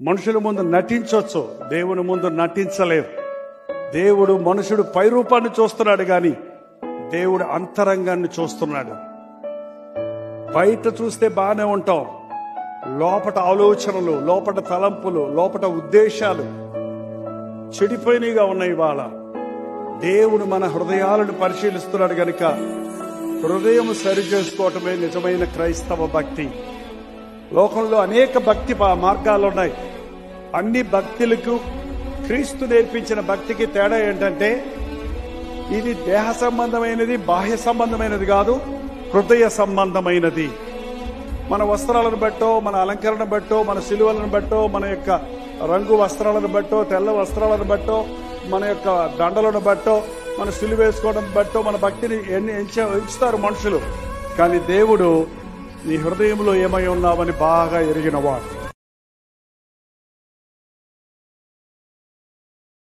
మనుషుల ముందు నటించవచ్చు, దేవుని ముందు నటించలేరు. దేవుడు మనుషుడు పైరూపాన్ని చూస్తున్నాడు కానీ దేవుడు అంతరంగాన్ని చూస్తున్నాడు. బయట చూస్తే బాగానే ఉంటాం, లోపట ఆలోచనలు, లోపట తలంపులు, లోపట ఉద్దేశాలు చెడిపోయినగా ఉన్నాయి. ఇవాళ దేవుడు మన హృదయాలను పరిశీలిస్తున్నాడు గనుక హృదయం సరి చేసుకోవటమే నిజమైన క్రైస్తవ భక్తి. లోకంలో అనేక భక్తి మార్గాలు ఉన్నాయి. అన్ని భక్తులకు క్రీస్తు నేర్పించిన భక్తికి తేడా ఏంటంటే ఇది దేహ సంబంధమైనది, బాహ్య సంబంధమైనది కాదు, హృదయ సంబంధమైనది. మన వస్త్రాలను బట్టో, మన అలంకరణ బట్టో, మన సిలువలను బట్టో, మన యొక్క రంగు వస్త్రాలను బట్టో, తెల్ల వస్త్రాలను బట్టో, మన యొక్క దండలను బట్టో, మన సిలువ వేసుకోవడం బట్టో మన భక్తిని ఎంచుతారు మనుషులు. కానీ దేవుడు నీ హృదయంలో ఏమై ఉన్నావని బాగా ఎరిగినవాడు.